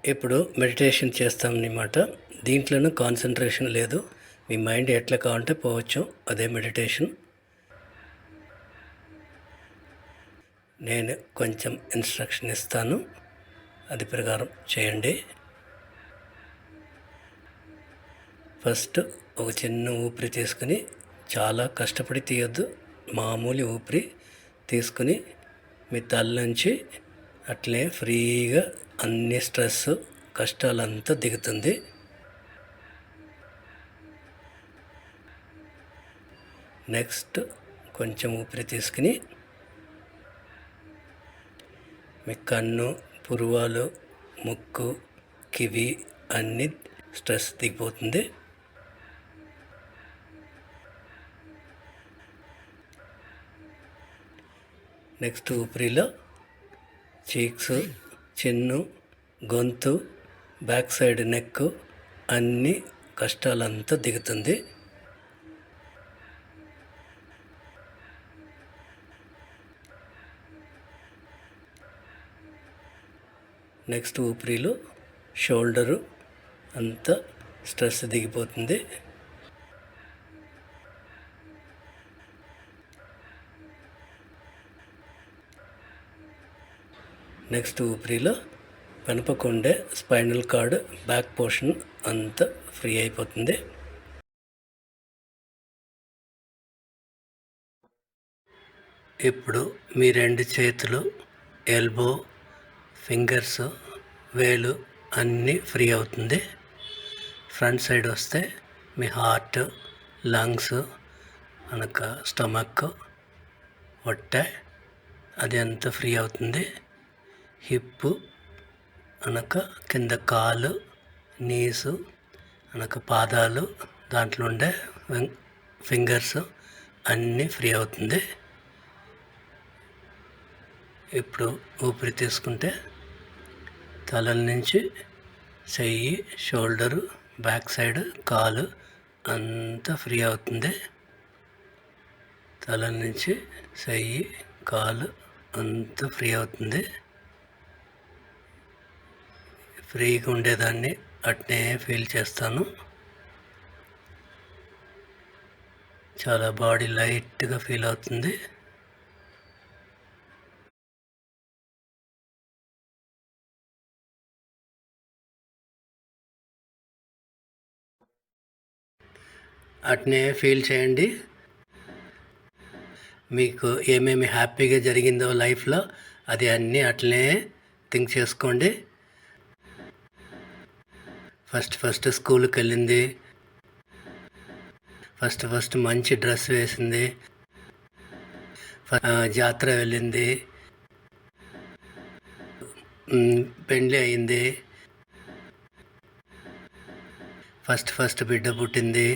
ఇప్పుడు మెడిటేషన్ చేస్తామన్నమాట. దీంట్లోనూ కాన్సన్ట్రేషన్ లేదు. మీ మైండ్ ఎట్లా కావాలంటే పోవచ్చు. అదే మెడిటేషన్. నేను కొంచెం ఇన్స్ట్రక్షన్ ఇస్తాను, అది ప్రకారం చేయండి. ఫస్ట్ ఒక చిన్న ఊపిరి తీసుకుని, చాలా కష్టపడి తీయొద్దు, మామూలు ఊపిరి తీసుకుని మీ తల నుంచి అట్లే ఫ్రీగా అన్ని స్ట్రెస్ కష్టాలంతా దిగుతుంది. నెక్స్ట్ కొంచెం ఊపిరి తీసుకుని మీ కన్ను, పురువాలు, ముక్కు, కివి అన్నీ స్ట్రెస్ దిగిపోతుంది. నెక్స్ట్ ఊపిరిలో చీక్స్, చిన్ను, గొంతు, బ్యాక్ సైడ్ నెక్ అన్ని కష్టాలంతా దిగుతుంది. నెక్స్ట్ ఊపిరిలో షోల్డరు అంతా స్ట్రెస్ దిగిపోతుంది. నెక్స్ట్ ఊపిరిలో వెనపకుండే స్పైనల్ కార్డ్, బ్యాక్ పోర్షన్ అంతా ఫ్రీ అయిపోతుంది. ఇప్పుడు మీ 2 చేతులు, ఎల్బో, ఫింగర్స్, వేలు అన్నీ ఫ్రీ అవుతుంది. ఫ్రంట్ సైడ్ వస్తే మీ హార్ట్, లంగ్స్, అనక స్టమక్, పొట్ట అది అంతా ఫ్రీ అవుతుంది. హిప్పు అనక కింద కాలు, నీసు అనక పాదాలు, దాంట్లో ఉండే ఫింగర్స్ అన్నీ ఫ్రీ అవుతుంది. ఇప్పుడు ఊపిరి తీసుకుంటే తల నుంచి చెయ్యి, షోల్డరు, బ్యాక్ సైడ్, కాలు అంతా ఫ్రీ అవుతుంది. తల నుంచి చెయ్యి, కాలు అంతా ఫ్రీ అవుతుంది. ఫ్రీగా ఉండేదాన్ని అట్నే ఫీల్ చేస్తాను. చాలా బాడీ లైట్గా ఫీల్ అవుతుంది. అట్నే ఫీల్ చేయండి. మీకు ఏమేమి హ్యాపీగా జరిగిందో లైఫ్లో అది అన్నీ అట్లనే థింక్ చేసుకోండి. ఫస్ట్ స్కూల్కి వెళ్ళింది, ఫస్ట్ మంచి డ్రెస్ వేసింది, జాతర వెళ్ళింది, పెళ్ళి అయింది, ఫస్ట్ బిడ్డ పుట్టింది,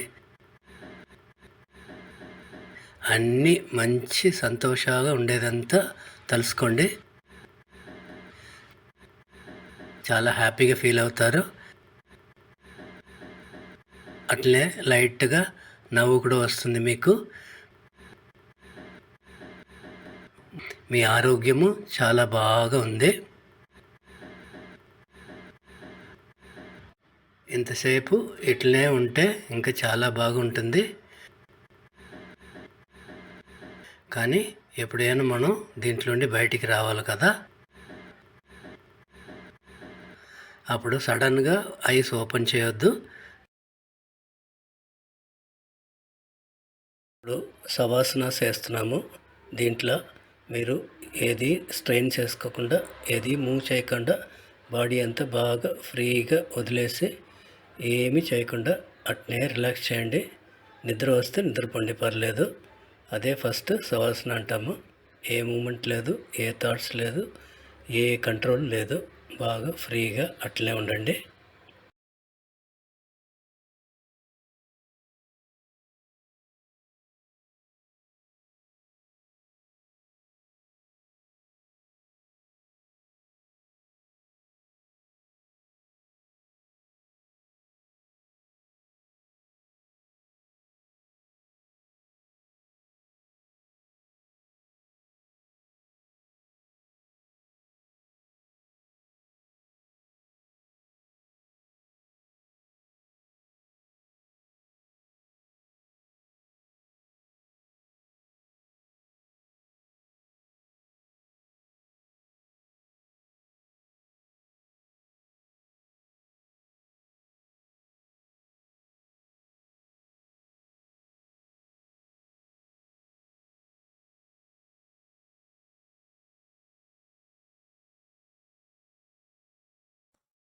అన్నీ మంచి సంతోషంగా ఉండేదంతా తెలుసుకోండి. చాలా హ్యాపీగా ఫీల్ అవుతారు. అట్లే లైట్గా నవ్వు కూడా వస్తుంది మీకు. మీ ఆరోగ్యము చాలా బాగా ఉంది. ఇంతసేపు ఇట్లనే ఉంటే ఇంకా చాలా బాగుంటుంది. కానీ ఎప్పుడైనా మనం దీంట్లోండి బయటికి రావాలి కదా. అప్పుడు సడన్గా ఐస్ ఓపెన్ చేయొద్దు. ఇప్పుడు శవాసన చేస్తున్నాము. దీంట్లో మీరు ఏది స్ట్రెయిన్ చేసుకోకుండా, ఏది మూవ్ చేయకుండా, బాడీ అంతా బాగా ఫ్రీగా వదిలేసి ఏమీ చేయకుండా అట్నే రిలాక్స్ చేయండి. నిద్ర వస్తే నిద్రపోండి, పర్లేదు. అదే ఫస్ట్ శవాసన అంటాము. ఏ మూమెంట్ లేదు, ఏ థాట్స్ లేదు, ఏ కంట్రోల్ లేదు. బాగా ఫ్రీగా అట్లే ఉండండి.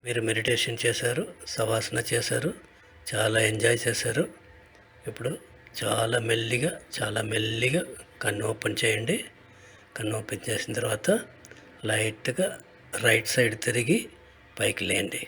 మీరు మెడిటేషన్ చేశారు, శవాసన చేశారు, చాలా ఎంజాయ్ చేశారు. ఇప్పుడు చాలా మెల్లిగా కన్ను ఓపెన్ చేయండి. కన్ను ఓపెన్ చేసిన తర్వాత లైట్గా రైట్ సైడ్ తిరిగి పైకి లేండి.